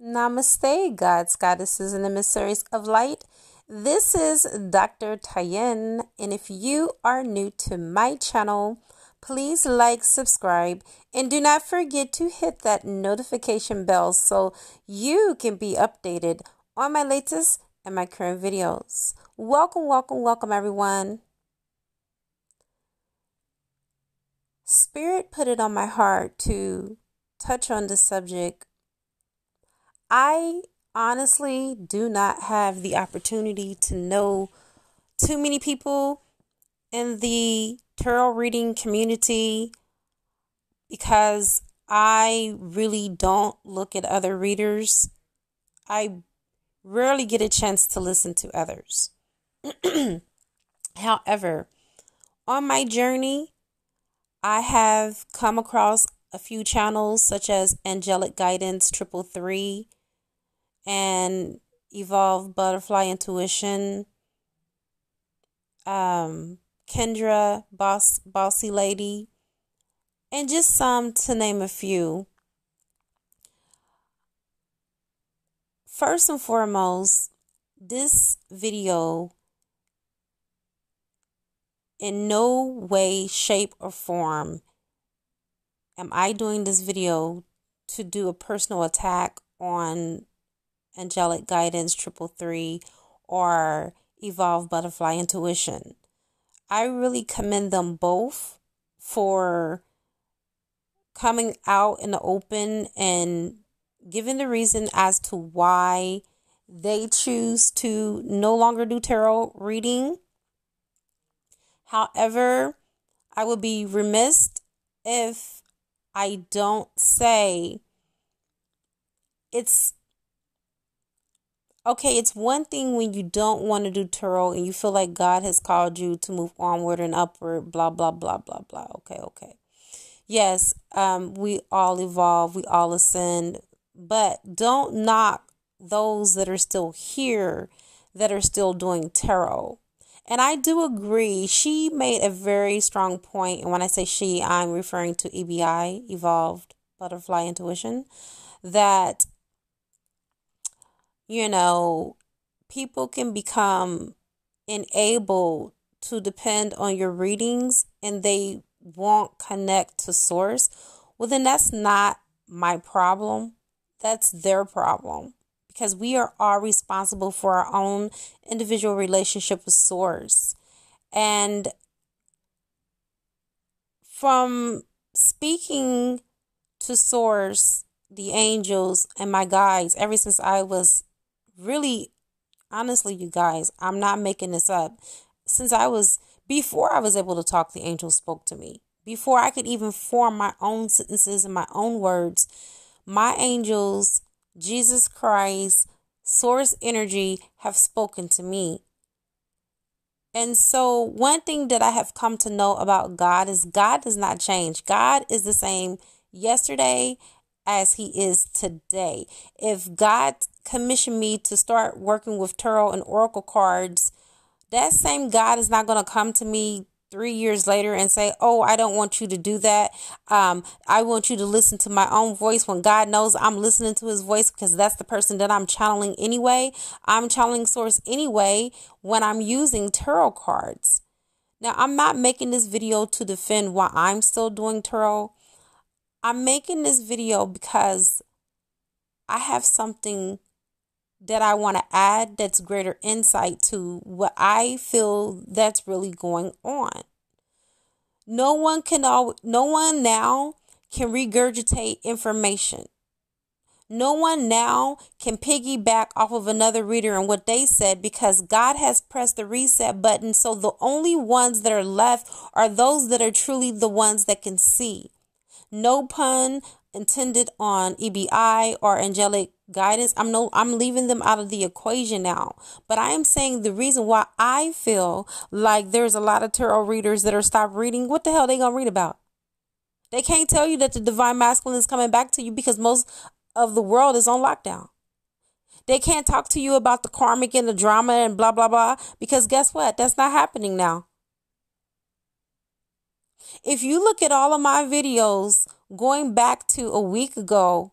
Namaste, gods, goddesses, and emissaries of light. This is Dr. Tyen, and if you are new to my channel, please like, subscribe, and do not forget to hit that notification bell so you can be updated on my latest and my current videos. Welcome, welcome, welcome, everyone. Spirit put it on my heart to touch on the subject. I honestly do not have the opportunity to know too many people in the tarot reading community because I really don't look at other readers. I rarely get a chance to listen to others. However, on my journey, I have come across a few channels such as Angelic Guidance 333 and Evolve Butterfly Intuition, Kendra Bossy Lady, and just some to name a few. First and foremost, this video in no way, shape, or form am I doing this video to do a personal attack on Angelic Guidance 333 or Evolve Butterfly Intuition. I really commend them both for coming out in the open and giving the reason as to why they choose to no longer do tarot reading. However, I would be remiss if I don't say it's one thing when you don't want to do tarot and you feel like God has called you to move onward and upward, blah, blah, blah, blah, blah. Okay. Yes, we all evolve, we all ascend, but don't knock those that are still here, that are still doing tarot. And I do agree. She made a very strong point. And when I say she, I'm referring to EBI, Evolved Butterfly Intuition, that people can become enabled to depend on your readings and they won't connect to source. Well, then that's not my problem. That's their problem, because we are all responsible for our own individual relationship with source. And from speaking to source, the angels and my guides, ever since I was really, honestly, you guys, I'm not making this up. Before I was able to talk, the angels spoke to me. Before I could even form my own sentences and my own words, my angels, Jesus Christ, source energy have spoken to me. And so one thing that I have come to know about God is God does not change. God is the same yesterday as he is today. If God commissioned me to start working with tarot and oracle cards, that same God is not going to come to me 3 years later and say, oh, I don't want you to do that. I want you to listen to my own voice, when God knows I'm listening to his voice, because that's the person that I'm channeling anyway. I'm channeling source anyway when I'm using tarot cards. Now, I'm not making this video to defend why I'm still doing tarot. I'm making this video because I have something that I want to add that's greater insight to what I feel that's really going on. No one now can regurgitate information. No one now can piggyback off of another reader and what they said, because God has pressed the reset button. So the only ones that are left are those that are truly the ones that can see. No pun intended on EBI or angelic guidance. I'm leaving them out of the equation now. But I am saying the reason why I feel like there's a lot of tarot readers that are stopped reading. What the hell are they gonna read about? They can't tell you that the divine masculine is coming back to you because most of the world is on lockdown. They can't talk to you about the karmic and the drama and blah, blah, blah, because guess what? That's not happening now. If you look at all of my videos going back to a week ago,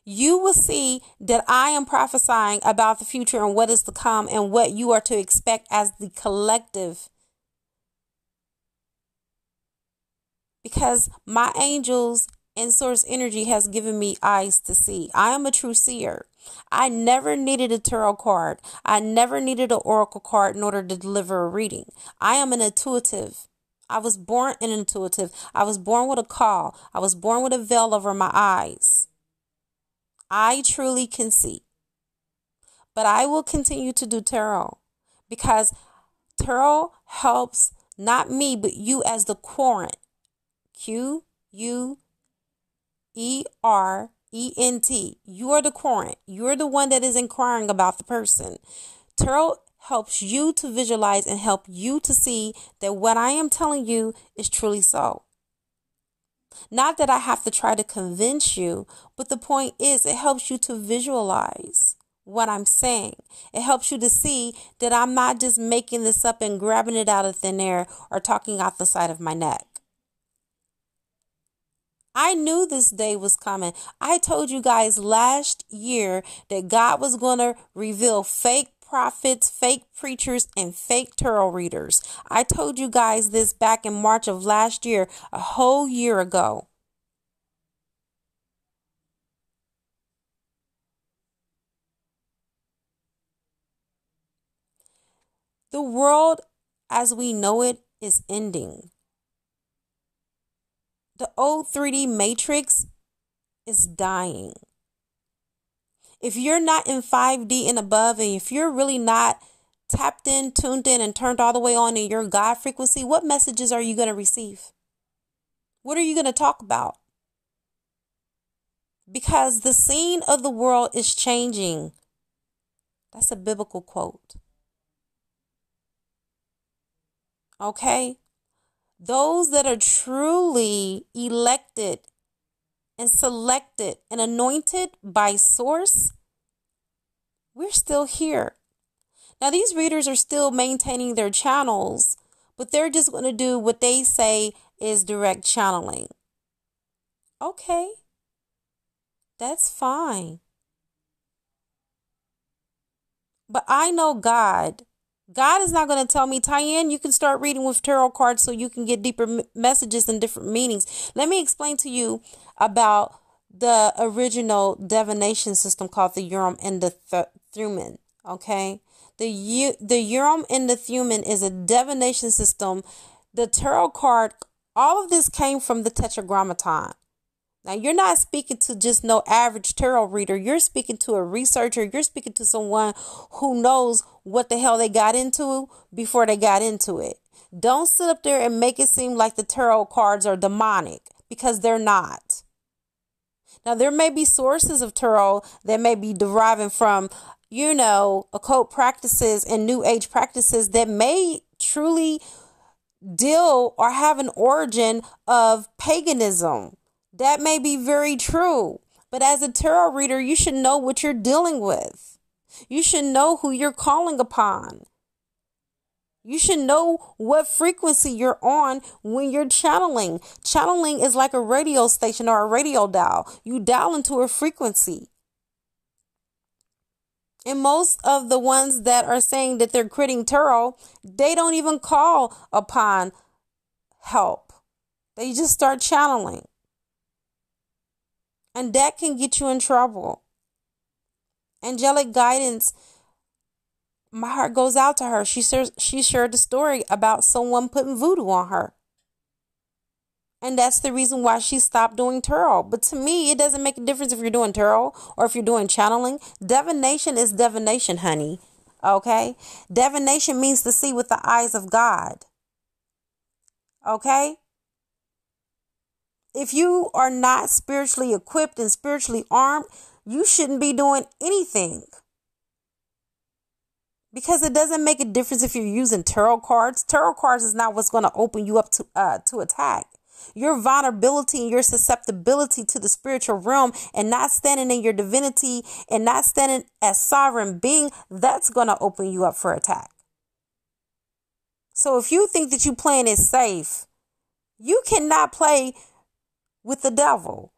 you will see that I am prophesying about the future and what is to come and what you are to expect as the collective. Because my angels and source energy has given me eyes to see. I am a true seer. I never needed a tarot card. I never needed an oracle card in order to deliver a reading. I am an intuitive. I was born an intuitive. I was born with a call. I was born with a veil over my eyes. I truly can see. But I will continue to do tarot because tarot helps not me, but you as the querent. Querent. You are the querent. You're the one that is inquiring about the person. Tarot helps you to visualize and help you to see that what I am telling you is truly so. Not that I have to try to convince you, but the point is it helps you to visualize what I'm saying. It helps you to see that I'm not just making this up and grabbing it out of thin air or talking out the side of my neck. I knew this day was coming. I told you guys last year that God was going to reveal fake prophets, fake preachers, and fake tarot readers. I told you guys this back in March of last year, a whole year ago. The world as we know it is ending. The old 3D matrix is dying. If you're not in 5D and above, and if you're really not tapped in, tuned in, and turned all the way on in your God frequency, what messages are you going to receive? What are you going to talk about? Because the scene of the world is changing. That's a biblical quote. Okay? Those that are truly elected and selected and anointed by source, we're still here. Now, these readers are still maintaining their channels, but they're just going to do what they say is direct channeling. Okay, that's fine. But I know God. God is not going to tell me, Tyann, you can start reading with tarot cards so you can get deeper messages and different meanings. Let me explain to you about the original divination system called the Urim and the Thummim. Okay, the Urim and the Thummim is a divination system. The tarot card, all of this came from the Tetragrammaton. Now, you're not speaking to just no average tarot reader. You're speaking to a researcher. You're speaking to someone who knows what the hell they got into before they got into it. Don't sit up there and make it seem like the tarot cards are demonic, because they're not. Now, there may be sources of tarot that may be deriving from, occult practices and new age practices that may truly deal or have an origin of paganism. That may be very true. But as a tarot reader, you should know what you're dealing with. You should know who you're calling upon. You should know what frequency you're on when you're channeling. Channeling is like a radio station or a radio dial. You dial into a frequency. And most of the ones that are saying that they're creating tarot, they don't even call upon help. They just start channeling. And that can get you in trouble. Angelic guidance, my heart goes out to her. She shared the story about someone putting voodoo on her. And that's the reason why she stopped doing tarot. But to me, it doesn't make a difference if you're doing tarot or if you're doing channeling. Divination is divination, honey. Okay? Divination means to see with the eyes of God. Okay? If you are not spiritually equipped and spiritually armed, you shouldn't be doing anything. Because it doesn't make a difference if you're using tarot cards. Tarot cards is not what's going to open you up to attack. Your vulnerability and your susceptibility to the spiritual realm and not standing in your divinity and not standing as sovereign being, that's going to open you up for attack. So if you think that you playing it safe, you cannot play with the devil.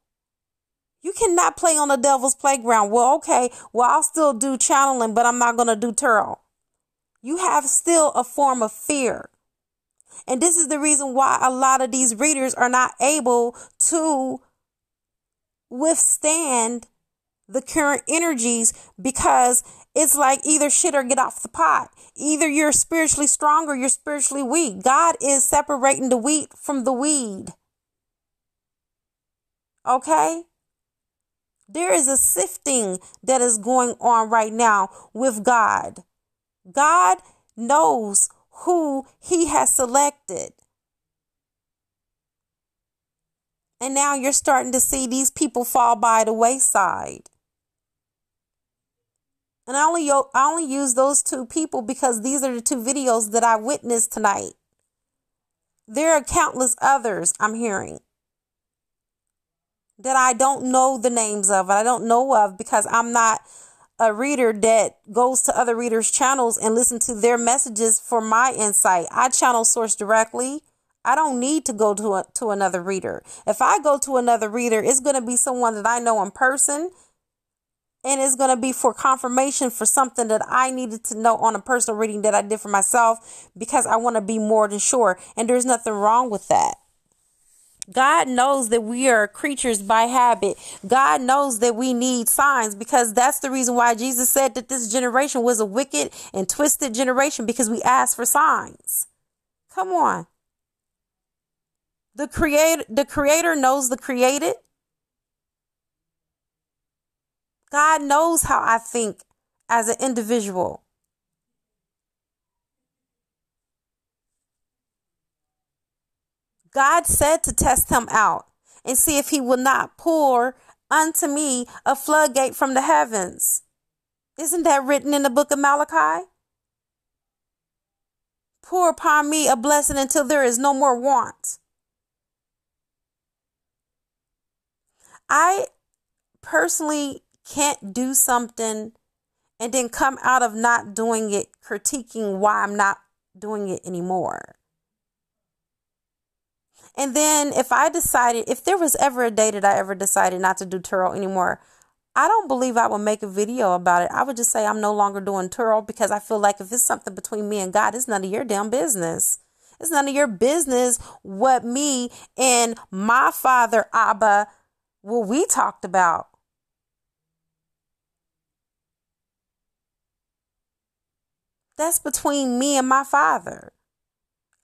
You cannot play on the devil's playground. Well, okay, well, I'll still do channeling, but I'm not going to do tarot. You have still a form of fear. And this is the reason why a lot of these readers are not able to withstand the current energies, because it's like either shit or get off the pot. Either you're spiritually strong or you're spiritually weak. God is separating the wheat from the weed. Okay? There is a sifting that is going on right now with God. God knows who he has selected. And now you're starting to see these people fall by the wayside. And I only use those two people because these are the two videos that I witnessed tonight. There are countless others I'm hearing that I don't know the names of, and I don't know of because I'm not a reader that goes to other readers' channels and listen to their messages for my insight. I channel source directly. I don't need to go to another reader. If I go to another reader, it's going to be someone that I know in person, and it's going to be for confirmation for something that I needed to know on a personal reading that I did for myself, because I want to be more than sure. And there's nothing wrong with that. God knows that we are creatures by habit. God knows that we need signs, because that's the reason why Jesus said that this generation was a wicked and twisted generation, because we asked for signs. Come on. The creator knows the created. God knows how I think as an individual. God said to test him out and see if he will not pour unto me a floodgate from the heavens. Isn't that written in the book of Malachi? Pour upon me a blessing until there is no more want. I personally can't do something and then come out of not doing it, critiquing why I'm not doing it anymore. And then if there was ever a day that I ever decided not to do tarot anymore, I don't believe I would make a video about it. I would just say I'm no longer doing tarot, because I feel like if it's something between me and God, it's none of your damn business. It's none of your business what me and my father, Abba, what we talked about. That's between me and my father.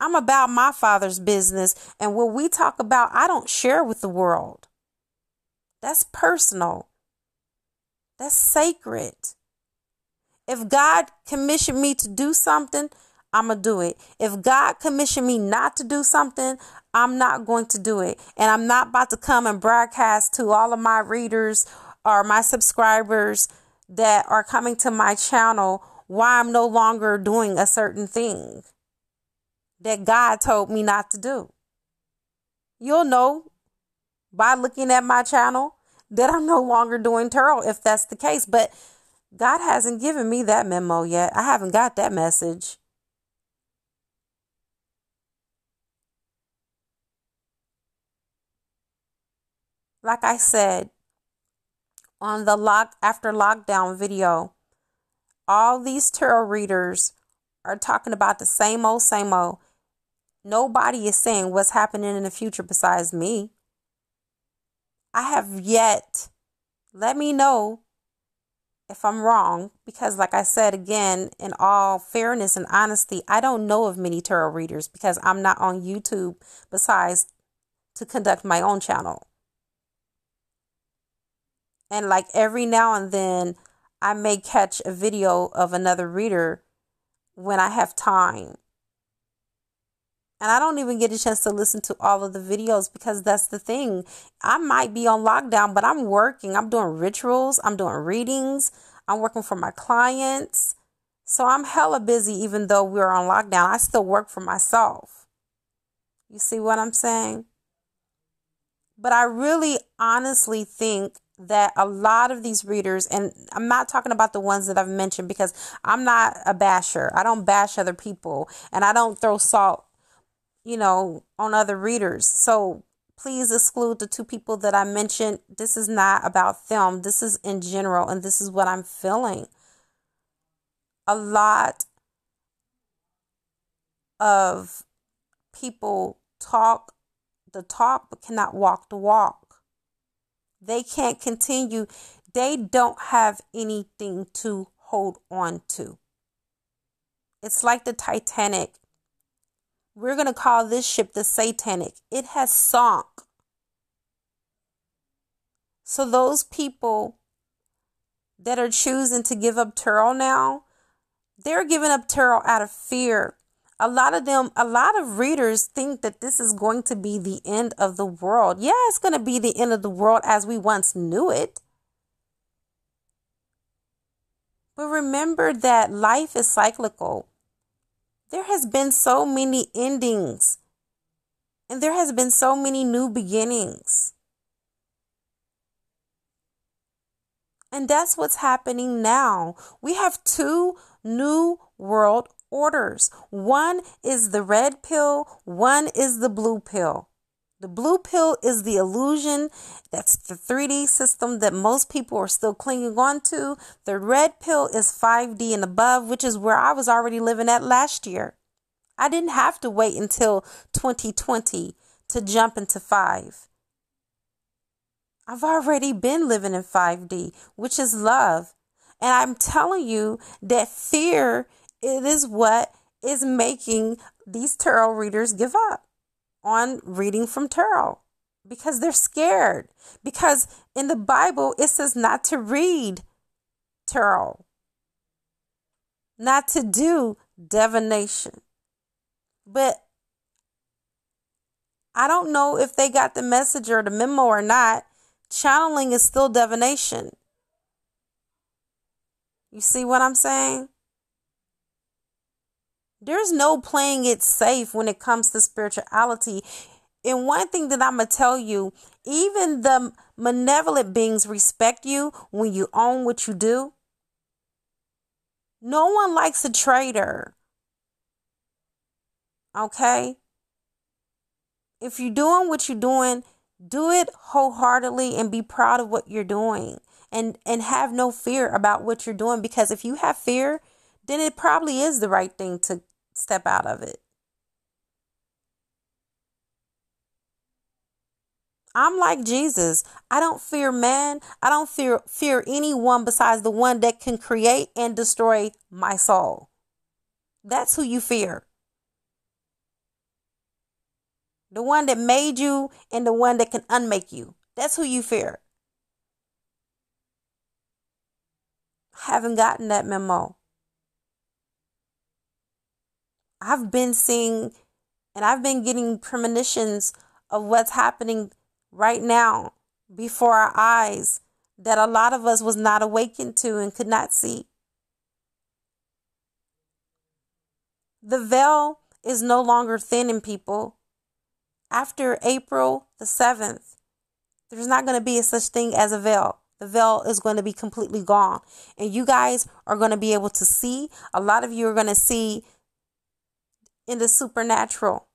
I'm about my father's business, and what we talk about, I don't share with the world. That's personal. That's sacred. If God commissioned me to do something, I'm going to do it. If God commissioned me not to do something, I'm not going to do it. And I'm not about to come and broadcast to all of my readers or my subscribers that are coming to my channel why I'm no longer doing a certain thing that God told me not to do. You'll know by looking at my channel that I'm no longer doing tarot if that's the case. But God hasn't given me that memo yet. I haven't got that message. Like I said on the after lockdown video, all these tarot readers are talking about the same old, same old. Nobody is saying what's happening in the future besides me. I have yet. Let me know if I'm wrong, because like I said, again, in all fairness and honesty, I don't know of many tarot readers because I'm not on YouTube besides to conduct my own channel. And like every now and then, I may catch a video of another reader when I have time. And I don't even get a chance to listen to all of the videos, because that's the thing. I might be on lockdown, but I'm working. I'm doing rituals. I'm doing readings. I'm working for my clients. So I'm hella busy even though we're on lockdown. I still work for myself. You see what I'm saying? But I really honestly think that a lot of these readers, and I'm not talking about the ones that I've mentioned, because I'm not a basher. I don't bash other people, and I don't throw salt, on other readers. So Please exclude the two people that I mentioned. This is not about them. This is in general, and this is what I'm feeling. A lot of people talk the talk but cannot walk the walk. They can't continue. They don't have anything to hold on to. It's like the Titanic. We're going to call this ship the Satanic. It has sunk. So those people that are choosing to give up tarot now, they're giving up tarot out of fear. A lot of readers think that this is going to be the end of the world. Yeah, it's going to be the end of the world as we once knew it. But remember that life is cyclical. There has been so many endings, and there has been so many new beginnings. And that's what's happening now. We have two new world orders. One is the red pill, one is the blue pill. The blue pill is the illusion. That's the 3D system that most people are still clinging on to. The red pill is 5D and above, which is where I was already living at last year. I didn't have to wait until 2020 to jump into 5. I've already been living in 5D, which is love. And I'm telling you that fear, it is what is making these tarot readers give up on reading from tarot, because they're scared. Because in the Bible, it says not to read tarot, not to do divination. But I don't know if they got the message or the memo or not. Channeling is still divination. You see what I'm saying? There's no playing it safe when it comes to spirituality. And one thing that I'm going to tell you, even the malevolent beings respect you when you own what you do. No one likes a traitor. Okay? If you're doing what you're doing, do it wholeheartedly and be proud of what you're doing. And have no fear about what you're doing. Because if you have fear, then it probably is the right thing to step out of it. I'm like Jesus. I don't fear man. I don't fear anyone besides the one that can create and destroy my soul. That's who you fear. The one that made you and the one that can unmake you. That's who you fear. I haven't gotten that memo. I've been seeing and I've been getting premonitions of what's happening right now before our eyes that a lot of us was not awakened to and could not see. The veil is no longer thin in people. After April the 7th, there's not going to be a such thing as a veil. The veil is going to be completely gone. And you guys are going to be able to see. A lot of you are going to see in the supernatural.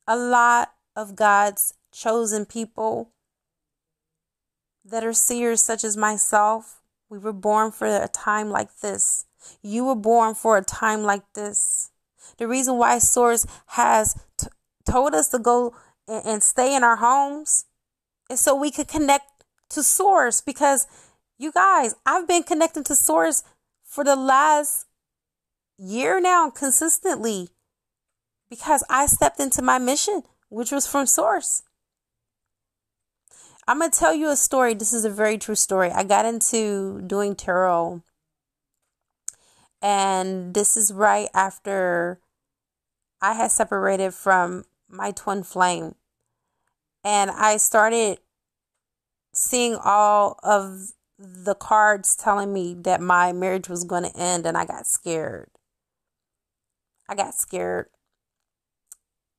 A lot of God's chosen people that are seers such as myself, we were born for a time like this. You were born for a time like this. The reason why Source has told us to go and stay in our homes is so we could connect to Source. Because you guys, I've been connecting to Source for the last year now consistently, because I stepped into my mission, which was from Source. I'm going to tell you a story. This is a very true story. I got into doing tarot, and this is right after I had separated from my twin flame. And I started seeing all of the cards telling me that my marriage was going to end, and I got scared.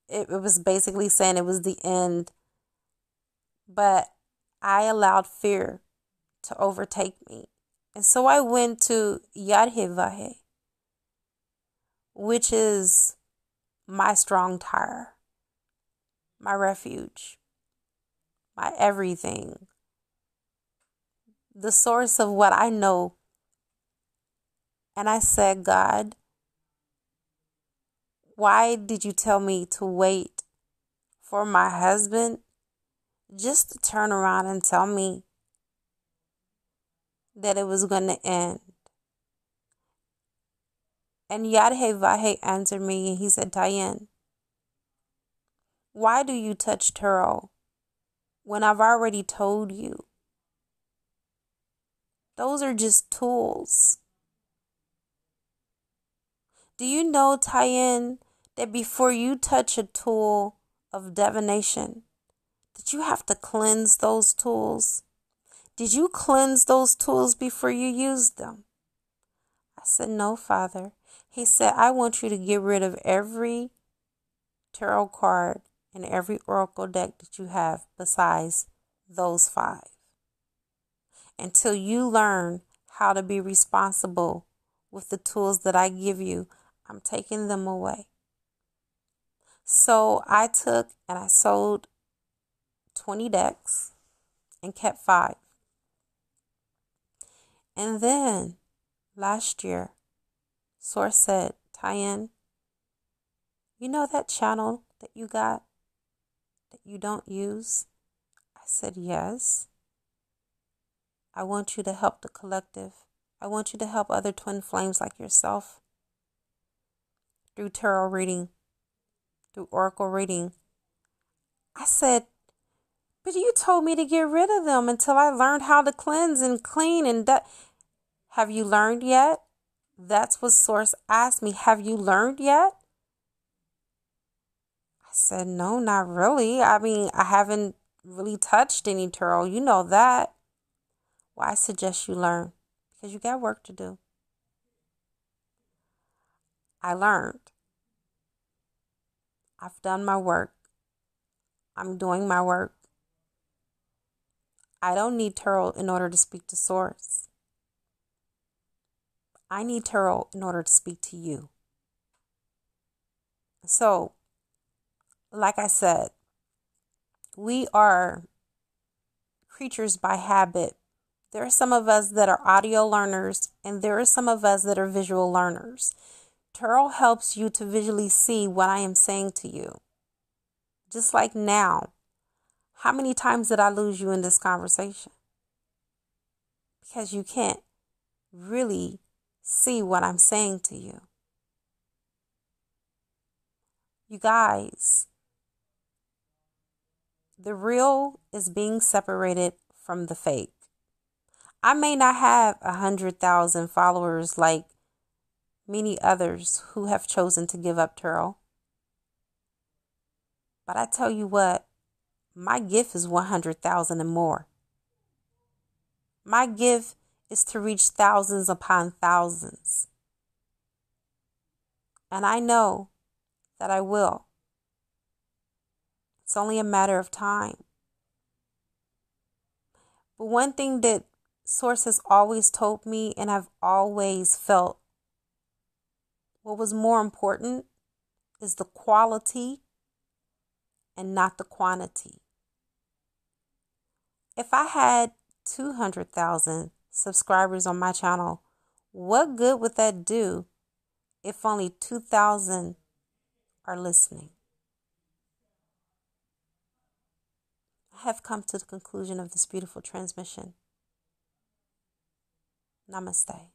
It was basically saying it was the end. But I allowed fear to overtake me. And so I went to Yadhevahe, which is my strong tower, my refuge, my everything, the source of what I know. And I said, God, why did you tell me to wait for my husband just to turn around and tell me that it was going to end? And Yadhevahe answered me and he said, Tyann, why do you touch Turo when I've already told you? Those are just tools. Do you know, Tyann, that before you touch a tool of divination, that you have to cleanse those tools? Did you cleanse those tools before you used them? I said, no, Father. He said, I want you to get rid of every tarot card and every oracle deck that you have besides those 5. Until you learn how to be responsible with the tools that I give you, I'm taking them away. So I took and I sold 20 decks and kept 5. And then last year, Source said, Tyann, you know that channel that you got that you don't use? I said, yes. I want you to help the collective. I want you to help other twin flames like yourself through tarot reading, through oracle reading. I said, but you told me to get rid of them until I learned how to cleanse and clean and that. Have you learned yet? That's what Source asked me. Have you learned yet? I said, no, not really. I mean, I haven't really touched any tarot. You know that. Well, I suggest you learn because you got work to do. I learned. I've done my work. I'm doing my work. I don't need tarot in order to speak to Source. I need tarot in order to speak to you. So, like I said, we are creatures by habit. There are some of us that are audio learners, and there are some of us that are visual learners. Tarot helps you to visually see what I am saying to you. Just like now, how many times did I lose you in this conversation? Because you can't really see what I'm saying to you. You guys, the real is being separated from the fake. I may not have 100,000 followers like many others who have chosen to give up tarot. But I tell you what, my gift is 100,000 and more. My gift is to reach thousands upon thousands. And I know that I will. It's only a matter of time. But one thing that Source has always told me, and I've always felt, what was more important is the quality and not the quantity. If I had 200,000 subscribers on my channel, what good would that do if only 2,000 are listening? I have come to the conclusion of this beautiful transmission. Namaste.